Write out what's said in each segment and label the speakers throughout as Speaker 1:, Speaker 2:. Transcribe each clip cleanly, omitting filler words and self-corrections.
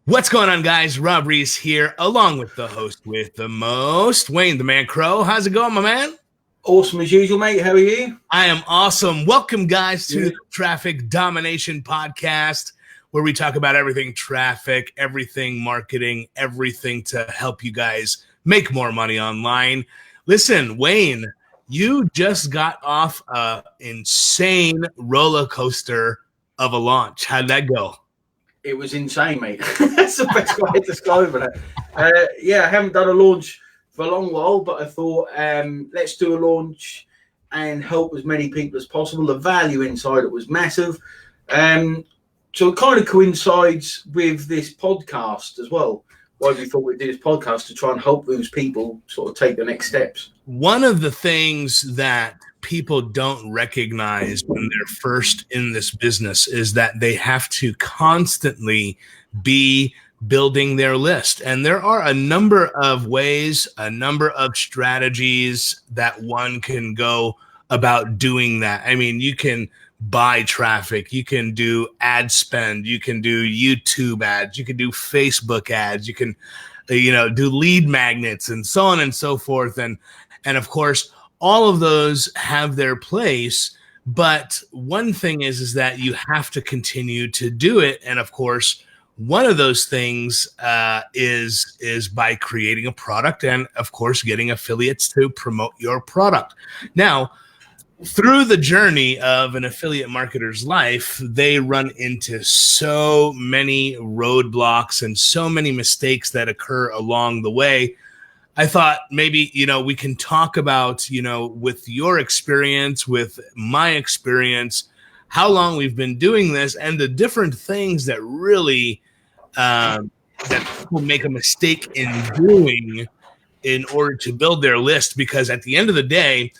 Speaker 1: What's going on, guys? Rob Reese here, along with the host with the most, Wayne the Man Crow. How's it going, my man?
Speaker 2: Awesome as usual, mate. How are you?
Speaker 1: I am awesome. Welcome, guys, to
Speaker 2: Good.
Speaker 1: the Traffic Domination Podcast, where we talk about everything traffic, everything marketing, everything to help you guys make more money online. Listen, Wayne, you just got off an insane roller coaster of a launch. How'd that go?
Speaker 2: It was insane, mate. That's the best way to describe it. I haven't done a launch for a long while, but I thought let's do a launch and help as many people as possible. The value inside it was massive. So it kind of coincides with this podcast as well. Why we thought we'd do this podcast to try and help those people sort of take the next steps.
Speaker 1: One of the things that people don't recognize when they're first in this business is that they have to constantly be building their list. And there are a number of ways, a number of strategies that one can go about doing that. I mean, you can buy traffic, you can do ad spend, you can do YouTube ads, you can do Facebook ads, you can do lead magnets and so on and so forth. And of course, all of those have their place, but one thing is that you have to continue to do it. And of course, one of those things is by creating a product and, of course, getting affiliates to promote your product. Now, through the journey of an affiliate marketer's life, they run into so many roadblocks and so many mistakes that occur along the way. I thought maybe, we can talk about, with your experience, with my experience, how long we've been doing this and the different things that really that people make a mistake in doing in order to build their list. Because at the end of the day,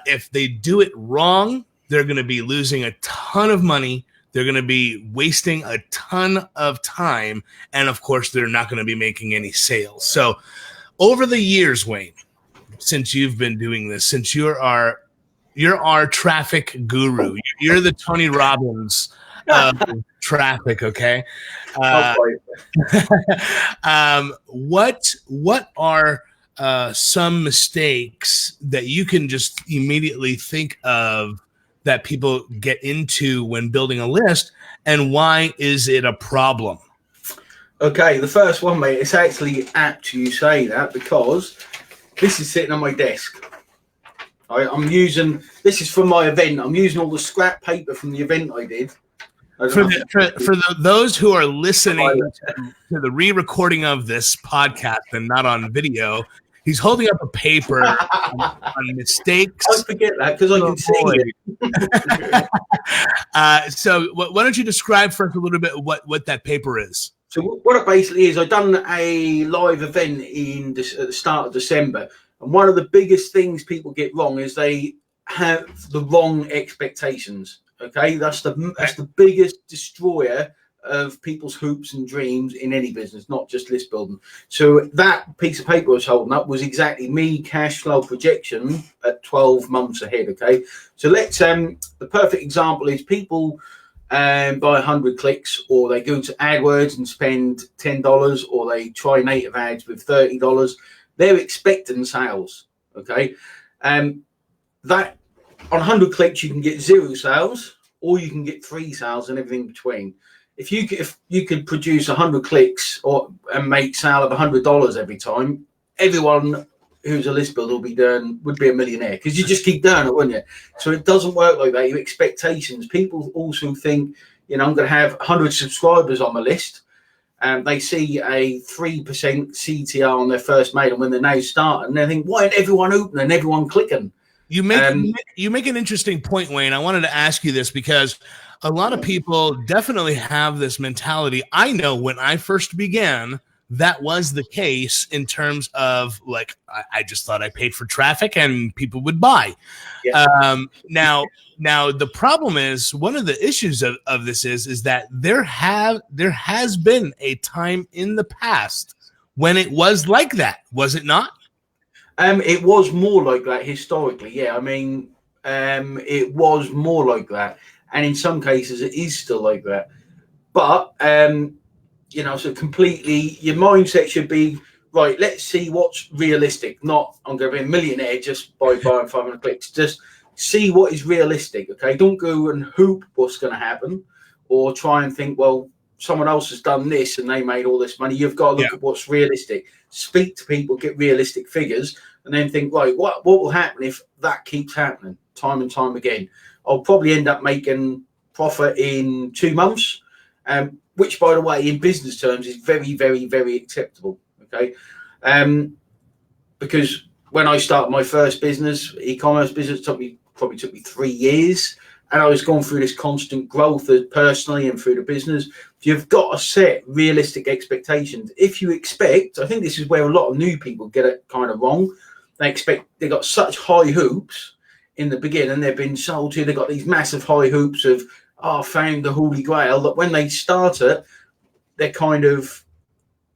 Speaker 1: if they do it wrong, they're going to be losing a ton of money. They're going to be wasting a ton of time. And of course, they're not going to be making any sales. So over the years, Wayne, since you've been doing this, since you're our traffic guru, you're the Tony Robbins of traffic, okay? What are some mistakes that you can just immediately think of that people get into when building a list, and why is it a problem?
Speaker 2: Okay, the first one, mate, it's actually apt you say that because this is sitting on my desk. I'm using, this is from my event. I'm using all the scrap paper from the event I did.
Speaker 1: For those who are listening to the re-recording of this podcast and not on video, he's holding up a paper on mistakes.
Speaker 2: I forget that because I can see
Speaker 1: it. So why don't you describe for us a little bit what that paper is?
Speaker 2: So what it basically is, I've done a live event at the start of December. And one of the biggest things people get wrong is they have the wrong expectations. Okay, that's the biggest destroyer of people's hopes and dreams in any business, not just list building. So that piece of paper I was holding up was exactly me cash flow projection at 12 months ahead. Okay, so let's the perfect example is people buy 100 clicks, or they go to AdWords and spend $10, or they try native ads with $30. They're expecting sales. Okay, that on 100 clicks you can get 0 sales, or you can get 3 sales and everything in between. If you could produce 100 clicks and make sale of $100 every time, everyone who's a list builder would be a millionaire, because you just keep doing it, wouldn't you? So it doesn't work like that. Your expectations. People also think, I'm going to have 100 subscribers on my list, and they see a 3% CTR on their first mail, and when they're now starting, they think, why isn't everyone opening, everyone clicking?
Speaker 1: You make an interesting point, Wayne. I wanted to ask you this because a lot of people definitely have this mentality. I know when I first began, that was the case in terms of, like, I just thought I paid for traffic and people would buy. Yeah. Now the problem is, one of the issues of this is that there has been a time in the past when it was like that, was it not?
Speaker 2: It was more like that historically. Yeah, I mean, it was more like that, and in some cases, it is still like that. But So completely, your mindset should be right. Let's see what's realistic. Not I'm going to be a millionaire just by buying 500 clicks. Just see what is realistic. Okay, don't go and hope what's going to happen, or try and think, well, someone else has done this and they made all this money. You've got to look at what's realistic. Speak to people, get realistic figures, and then think, right, what will happen if that keeps happening time and time again? I'll probably end up making profit in 2 months, which, by the way, in business terms, is very, very, very acceptable. Okay, because when I started my first business, e-commerce business, probably took me 3 years, and I was going through this constant growth personally and through the business. You've got to set realistic expectations. If you expect, I think this is where a lot of new people get it kind of wrong. They got such high hopes in the beginning. They've been sold to. They've got these massive high hopes of, found the holy grail. That when they start it, they're kind of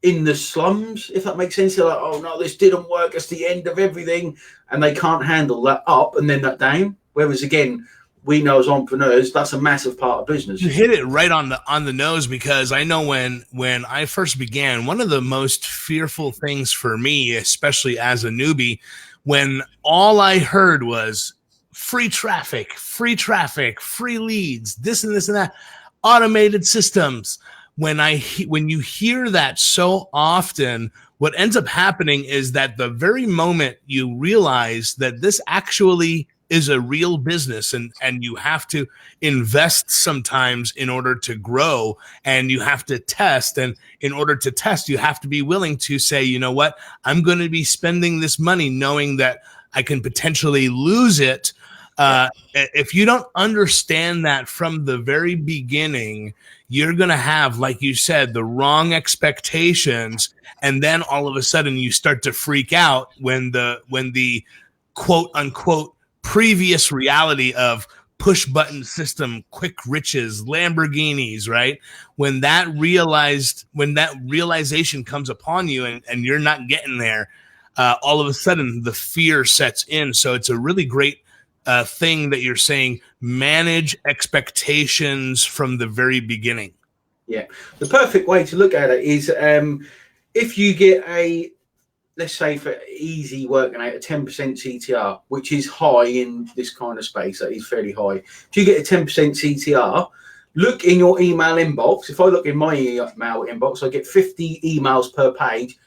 Speaker 2: in the slums, if that makes sense. They're like, oh no, this didn't work. It's the end of everything, and they can't handle that up and then that down. Whereas again, we know as entrepreneurs, that's a massive part of business.
Speaker 1: You hit it right on the nose, because I know when I first began, one of the most fearful things for me, especially as a newbie, when all I heard was free traffic, free leads, this and this and that, automated systems. When you hear that so often, what ends up happening is that the very moment you realize that this actually is a real business, and you have to invest sometimes in order to grow, and you have to test. And in order to test, you have to be willing to say, you know what, I'm going to be spending this money knowing that I can potentially lose it. If you don't understand that from the very beginning, you're going to have, like you said, the wrong expectations. And then all of a sudden you start to freak out when the quote unquote previous reality of push button system, quick riches, Lamborghinis, right? When that realization comes upon you and you're not getting there, all of a sudden the fear sets in. So it's a really great thing that you're saying, manage expectations from the very beginning.
Speaker 2: Yeah. The perfect way to look at it is if you get let's say for easy working out, a 10% CTR, which is high in this kind of space, that is fairly high. If you get a 10% CTR, look in your email inbox. If I look in my email inbox, I get 50 emails per page.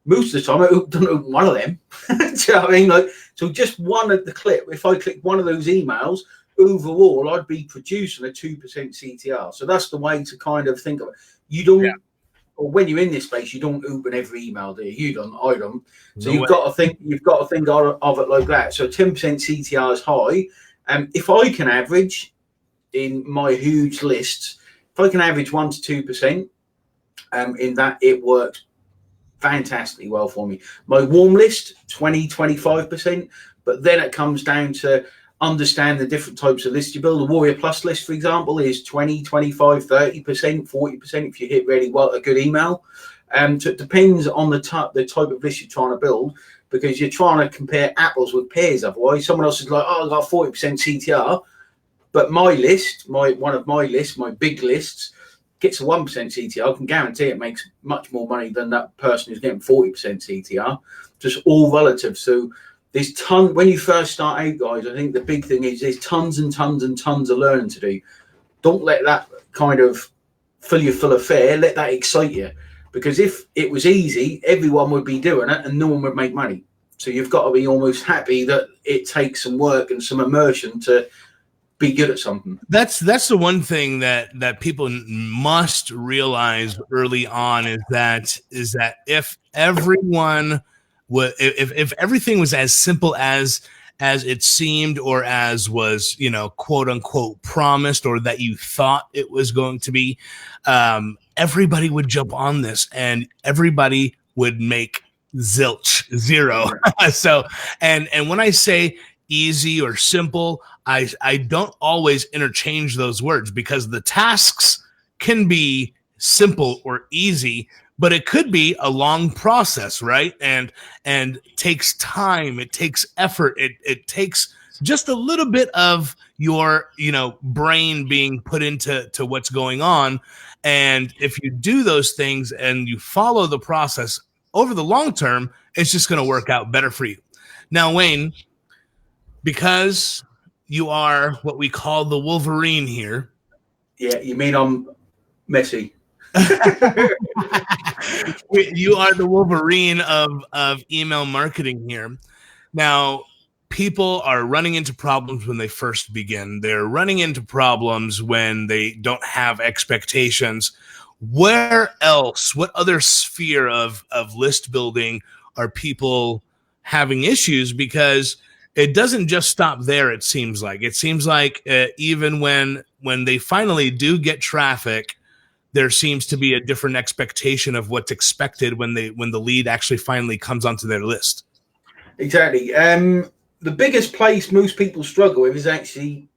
Speaker 2: Most of the time, I don't open one of them. Do you know what I mean? So just one of the clip, if I click one of those emails, overall, I'd be producing a 2% CTR. So that's the way to kind of think of it. You don't, or when you're in this space, you don't open every email, do you? You don't, I don't. So you've got to think of it like that. So 10% CTR is high. If I can average in my huge lists, if I can average 1 to 2%, in that, it works fantastically well for me. My warm list, 20-25%, but then it comes down to understand the different types of lists you build. The Warrior Plus list, for example, is 20, 25, 30%, 40% if you hit really well a good email. So it depends on the type of list you're trying to build, because you're trying to compare apples with pears. Otherwise, someone else is like, oh, I got 40% CTR, but my list, one of my lists, my big lists, gets a 1% CTR. I can guarantee it makes much more money than that person who's getting 40% CTR. Just all relative. So there's when you first start out, guys, I think the big thing is there's tons and tons and tons of learning to do. Don't let that kind of fill you full of fear. Let that excite you, because if it was easy, everyone would be doing it and no one would make money. So you've got to be almost happy that it takes some work and some immersion to be good at something.
Speaker 1: That's the one thing that people must realize early on, is that if everyone if everything was as simple as it seemed, or as was, quote unquote promised, or that you thought it was going to be, everybody would jump on this and everybody would make zero. So, and when I say easy or simple, I don't always interchange those words, because the tasks can be simple or easy, but it could be a long process, right? And takes time, it takes effort, it takes just a little bit of your brain being put into what's going on. And if you do those things and you follow the process over the long term, it's just going to work out better for you. Now, Wayne, because you are what we call the Wolverine here.
Speaker 2: Yeah, you mean I'm messy?
Speaker 1: You are the Wolverine of email marketing here. Now, people are running into problems when they first begin. They're running into problems when they don't have expectations. Where else, what other sphere of list building are people having issues? Because it doesn't just stop there, it seems like. It seems like even when they finally do get traffic, there seems to be a different expectation of what's expected when the lead actually finally comes onto their list.
Speaker 2: Exactly. The biggest place most people struggle with is actually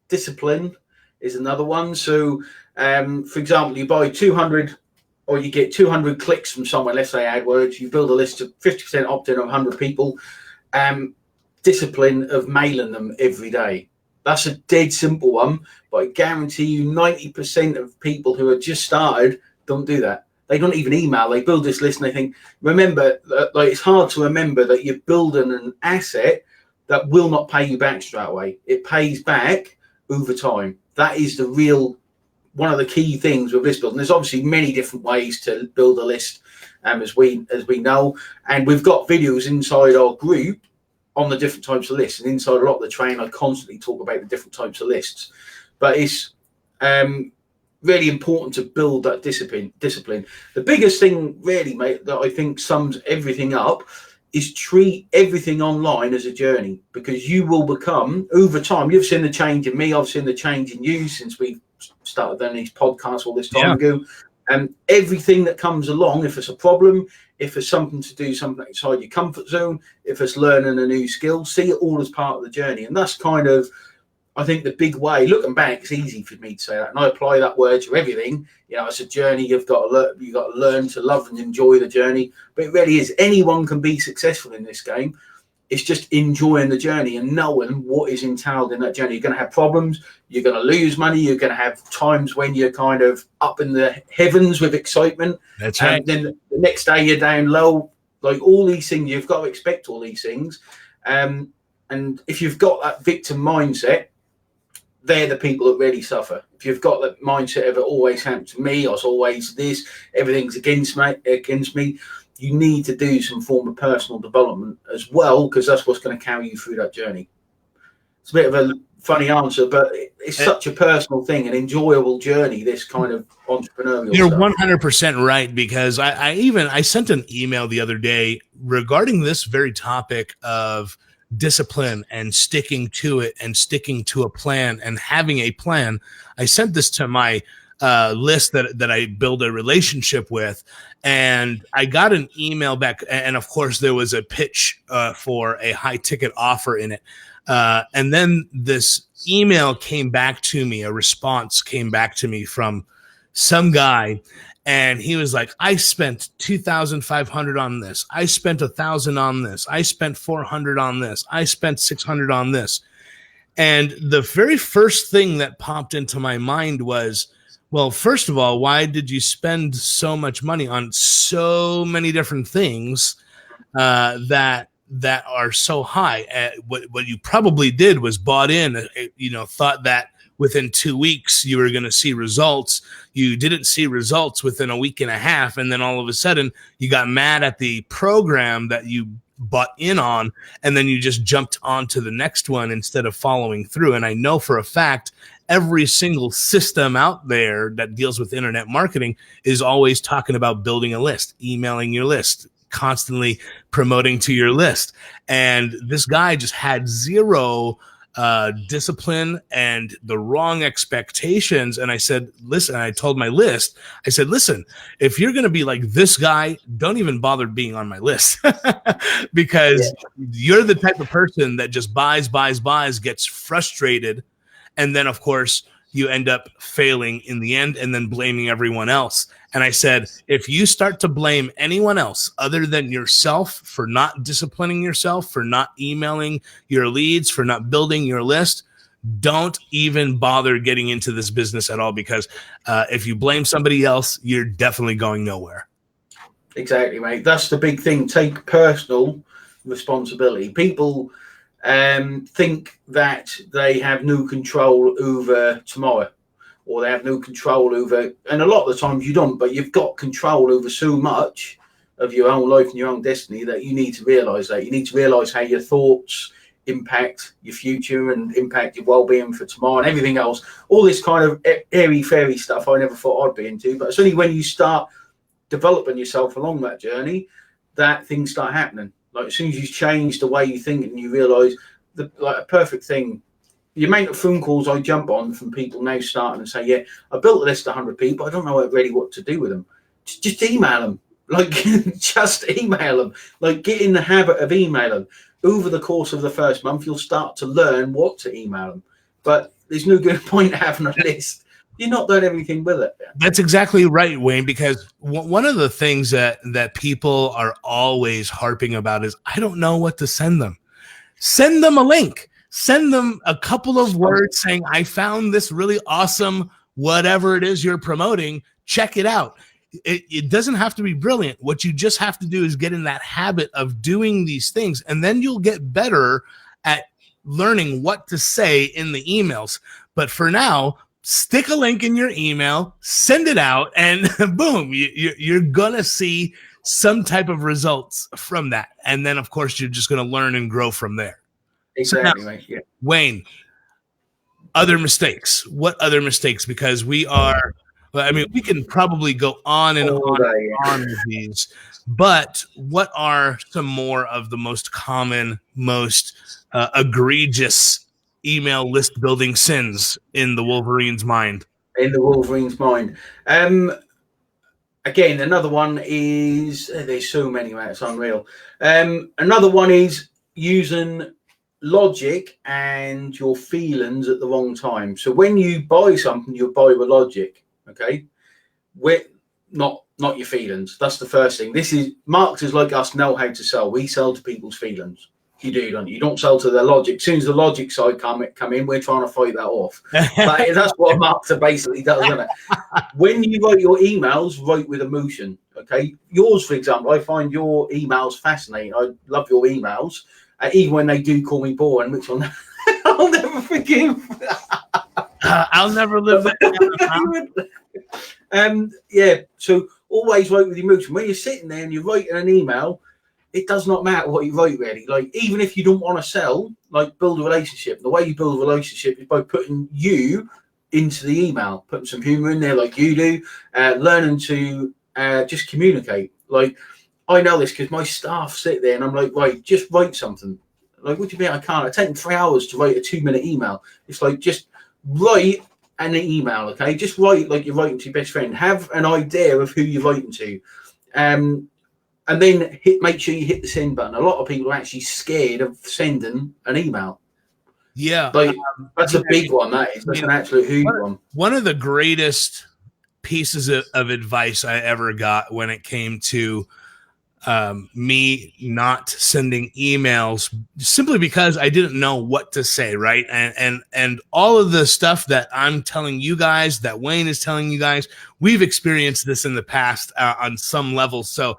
Speaker 2: discipline is another one. So, for example, you buy 200 or you get 200 clicks from someone, let's say AdWords, you build a list of 50% opt-in of 100 people, discipline of mailing them every day. That's a dead simple one, but I guarantee you 90% of people who have just started don't do that. They don't even email. They build this list and they think, remember, like it's hard to remember that you're building an asset that will not pay you back straight away. It pays back over time. That is the real, one of the key things with list building. There's obviously many different ways to build a list, as we know, and we've got videos inside our group on the different types of lists, and inside a lot of the training, I constantly talk about the different types of lists. But it's really important to build that discipline. The biggest thing, really, mate, that I think sums everything up is treat everything online as a journey, because you will become, over time, you've seen the change in me, I've seen the change in you since we started doing these podcasts all this time ago. And everything that comes along, if it's a problem, if it's something to do, something outside your comfort zone, if it's learning a new skill, see it all as part of the journey. And that's kind of, I think, the big way. Looking back, it's easy for me to say that, and I apply that word to everything. You know, it's a journey. You've got to learn to love and enjoy the journey. But it really is. Anyone can be successful in this game. It's just enjoying the journey and knowing what is entailed in that journey. You're going to have problems. You're going to lose money. You're going to have times when you're kind of up in the heavens with excitement.
Speaker 1: That's right.
Speaker 2: And then the next day you're down low. Like all these things, you've got to expect all these things. And if you've got that victim mindset, they're the people that really suffer. If you've got that mindset of it always happened to me, or it's always this, everything's against me, you need to do some form of personal development as well, because that's what's going to carry you through that journey. It's a bit of a funny answer, but it's such a personal thing, an enjoyable journey, this kind of entrepreneurial
Speaker 1: You're
Speaker 2: stuff.
Speaker 1: 100% right, because I sent an email the other day regarding this very topic of discipline and sticking to it and sticking to a plan and having a plan. I sent this to my list that I build a relationship with, and I got an email back, and of course there was a pitch for a high ticket offer in it, and then this email came back to me, a response came back to me from some guy, and he was like, I spent $2,500 on this, I spent $1,000 on this, I spent $400 on this, I spent $600 on this. And the very first thing that popped into my mind was, well, first of all, why did you spend so much money on so many different things that are so high? What you probably did was bought in, thought that within 2 weeks you were going to see results. You didn't see results within a week and a half, and then all of a sudden you got mad at the program that you bought in on, and then you just jumped onto the next one instead of following through. And I know for a fact every single system out there that deals with internet marketing is always talking about building a list, emailing your list, constantly promoting to your list. And this guy just had zero discipline and the wrong expectations. And I said, listen, I told my list, I said, listen, if you're going to be like this guy, don't even bother being on my list because you're the type of person that just buys, gets frustrated. And then, of course, you end up failing in the end and then blaming everyone else. And I said, if you start to blame anyone else other than yourself for not disciplining yourself, for not emailing your leads, for not building your list, don't even bother getting into this business at all, because if you blame somebody else, you're definitely going nowhere.
Speaker 2: Exactly, mate. That's the big thing. Take personal responsibility. People think that they have no control over tomorrow, or they have no control over, and a lot of the times you don't, but you've got control over so much of your own life and your own destiny that you need to realize that. You need to realize how your thoughts impact your future and impact your well-being for tomorrow and everything else. All this kind of airy fairy stuff I never thought I'd be into, but it's only when you start developing yourself along that journey that things start happening. Like as soon as you change the way you think and you realize like a perfect thing, the amount of phone calls I jump on from people now starting and say, yeah, I built a list of 100 people, I don't know really what to do with them. Just email them. Like just email them. Like get in the habit of emailing. Over the course of the first month, you'll start to learn what to email them. But there's no good point having a list. You're not doing everything with it.
Speaker 1: That's exactly right, Wayne, because one of the things that people are always harping about is, I don't know what to send them. Send them a link. Send them a couple of words saying, I found this really awesome, whatever it is you're promoting, check it out. It doesn't have to be brilliant. What you just have to do is get in that habit of doing these things, and then you'll get better at learning what to say in the emails. But for now, stick a link in your email, send it out, and boom, you're going to see some type of results from that. And then, of course, you're just going to learn and grow from there.
Speaker 2: Exactly,
Speaker 1: so now,
Speaker 2: mate. Yeah.
Speaker 1: Wayne, other mistakes. What other mistakes? Because we can probably go on and on with these, but what are some more of the most common, most egregious email list building sins in the Wolverine's mind?
Speaker 2: In the Wolverine's mind. Again, another one is, there's so many, man, it's unreal. Another one is using logic and your feelings at the wrong time. So when you buy something, you buy with logic, okay? Not your feelings. That's the first thing. This is, marketers like us know how to sell. We sell to people's feelings. You do, don't you? You don't sell to their logic. As soon as the logic side come in, we're trying to fight that off. But that's what a marketer basically does, isn't it? When you write your emails, write with emotion, okay? Yours, for example, I find your emails fascinating. I love your emails, even when they do call me boring, which I'll never forgive.
Speaker 1: I'll never live that down.
Speaker 2: Yeah, so always write with emotion. When you're sitting there and you're writing an email, it does not matter what you write, really. Like, even if you don't want to sell, like, build a relationship. The way you build a relationship is by putting you into the email, putting some humor in there like you do, learning to just communicate. Like, I know this because my staff sit there and I'm like, right, just write something. Like, what do you mean I can't? It's taken 3 hours to write a 2-minute email. It's like, just write an email, okay? Just write like you're writing to your best friend. Have an idea of who you're writing to. And then make sure you hit the send button. A lot of people are actually scared of sending an email.
Speaker 1: Yeah.
Speaker 2: Like, that's a big one, that is. That's an absolute huge one.
Speaker 1: One of the greatest pieces of advice I ever got when it came to me not sending emails, simply because I didn't know what to say, right? And all of the stuff that I'm telling you guys, that Wayne is telling you guys, we've experienced this in the past on some level. So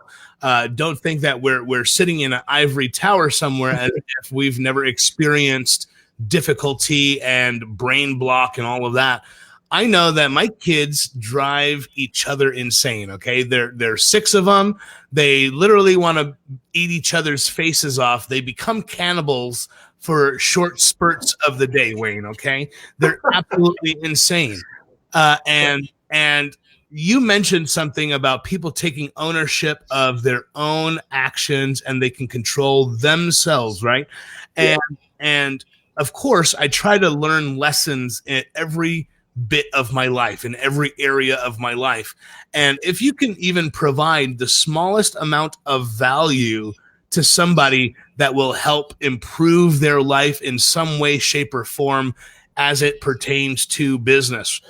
Speaker 1: don't think that we're sitting in an ivory tower somewhere as if we've never experienced difficulty and brain block and all of that. I know that my kids drive each other insane. Okay, there's 6 of them. They literally want to eat each other's faces off. They become cannibals for short spurts of the day, Wayne. Okay, they're absolutely insane. And you mentioned something about people taking ownership of their own actions and they can control themselves, right? And of course, I try to learn lessons in every bit of my life, in every area of my life. And if you can even provide the smallest amount of value to somebody that will help improve their life in some way, shape, or form as it pertains to business,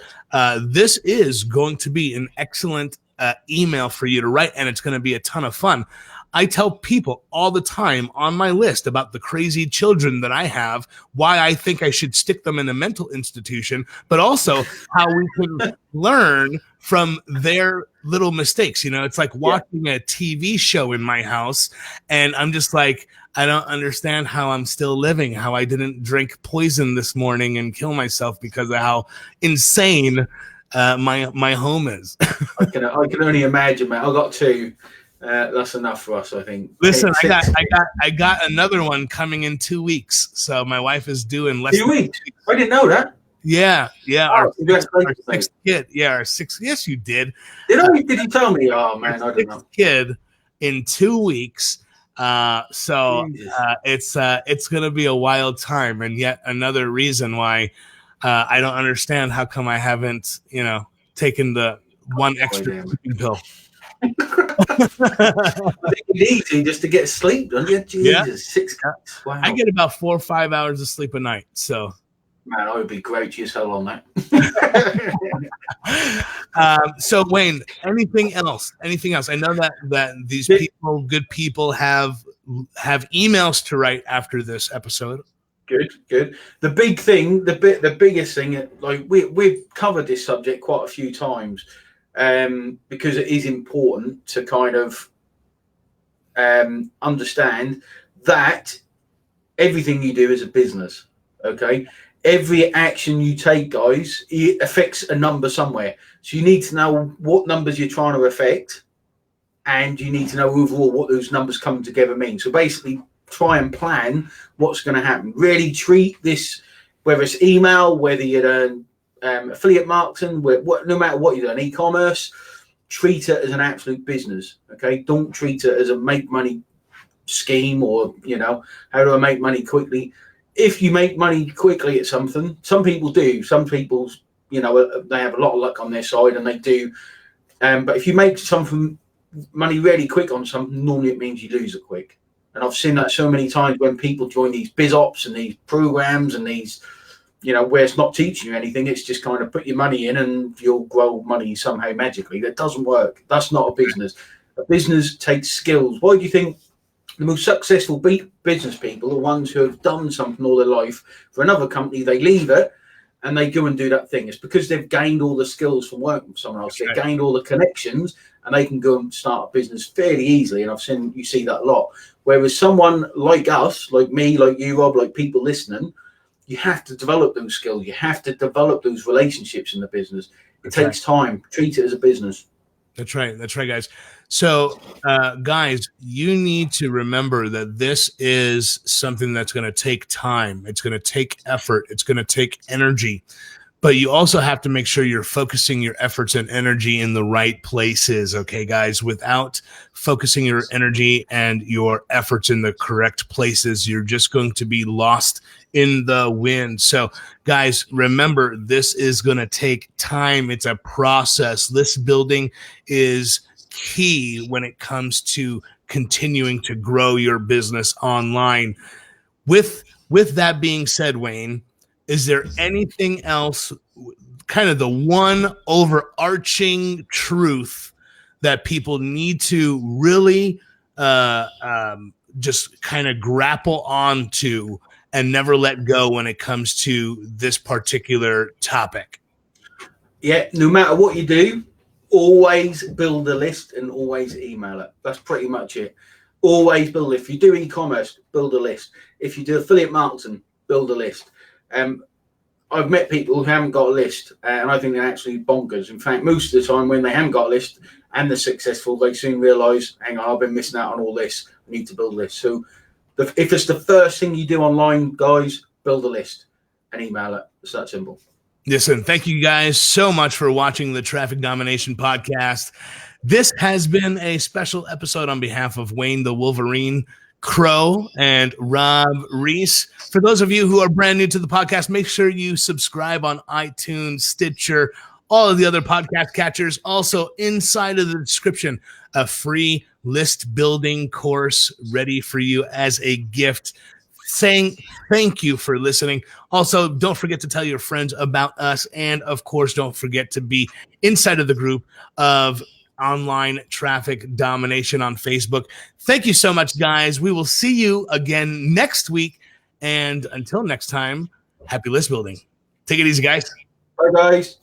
Speaker 1: this is going to be an excellent email for you to write, and it's going to be a ton of fun. I tell people all the time on my list about the crazy children that I have, why I think I should stick them in a mental institution, but also how we can learn from their little mistakes. It's like watching a TV show in my house, and I'm just like, I don't understand how I'm still living, how I didn't drink poison this morning and kill myself because of how insane my home is.
Speaker 2: I can only imagine, man. I got two. That's enough for us, I think.
Speaker 1: Listen, I got another one coming in 2 weeks. So my wife is due in less
Speaker 2: 2 weeks. I didn't know that.
Speaker 1: Yeah.
Speaker 2: Our
Speaker 1: sixth kid. Yeah, our sixth. Yes, you did.
Speaker 2: Did you tell me? Oh man, I don't know.
Speaker 1: Kid in 2 weeks. It's gonna be a wild time, and yet another reason why I don't understand how come I haven't taken the one extra pill.
Speaker 2: I think you need to just to get sleep, don't you? Jesus, 6 months. Wow.
Speaker 1: I get about 4 or 5 hours of sleep a night. So,
Speaker 2: man, I would be great as hell on that.
Speaker 1: So Wayne, anything else? I know that these good people, have emails to write after this episode.
Speaker 2: Good. The big thing, the biggest thing, like we've covered this subject quite a few times. Because it is important to kind of understand that everything you do is a business. Okay, every action you take, guys, it affects a number somewhere. So you need to know what numbers you're trying to affect, and you need to know overall what those numbers coming together mean. So basically, try and plan what's going to happen. Really treat this, whether it's email, whether you're affiliate marketing, no matter what you're doing, e-commerce, treat it as an absolute business. Okay, don't treat it as a make money scheme or how do I make money quickly. If you make money quickly at something, some people do. Some people, they have a lot of luck on their side and they do. But if you make something money really quick on something, normally it means you lose it quick. And I've seen that so many times when people join these biz ops and these programs and these, where it's not teaching you anything, it's just kind of put your money in and you'll grow money somehow magically. That doesn't work. That's not a business. A business takes skills. Why do you think the most successful business people are ones who have done something all their life for another company? They leave it and they go and do that thing. It's because they've gained all the skills from working for someone else. They've gained all the connections and they can go and start a business fairly easily. And I've seen you see that a lot. Whereas someone like us, like me, like you, Rob, like people listening, you have to develop those skills. You have to develop those relationships in the business. It takes time. Treat it as a business.
Speaker 1: That's right, guys. So, guys, you need to remember that this is something that's going to take time. It's going to take effort. It's going to take energy. But you also have to make sure you're focusing your efforts and energy in the right places, okay, guys? Without focusing your energy and your efforts in the correct places, you're just going to be lost in the wind. So, guys, remember, this is going to take time. It's a process. List building is key when it comes to continuing to grow your business online. With that being said, Wayne, is there anything else, kind of the one overarching truth that people need to really just kind of grapple onto and never let go when it comes to this particular topic?
Speaker 2: Yeah, no matter what you do, always build a list and always email it. That's pretty much it. Always build. If you do e-commerce, build a list. If you do affiliate marketing, build a list. I've met people who haven't got a list, and I think they're actually bonkers. In fact, most of the time when they haven't got a list and they're successful, they soon realise, hang on, I've been missing out on all this. I need to build a list. So if it's the first thing you do online, guys, build a list and email it. It's that simple.
Speaker 1: Listen, thank you guys so much for watching the Traffic Domination Podcast. This has been a special episode on behalf of Wayne the Wolverine Crow and Rob Reese. For those of you who are brand new to the podcast, make sure you subscribe on iTunes, Stitcher, all of the other podcast catchers. Also, inside of the description, a free list building course ready for you as a gift, saying thank you for listening. Also, don't forget to tell your friends about us. And of course, don't forget to be inside of the group of online traffic domination on Facebook. Thank you so much, guys. We will see you again next week. And until next time, happy list building. Take it easy, guys.
Speaker 2: Bye, guys.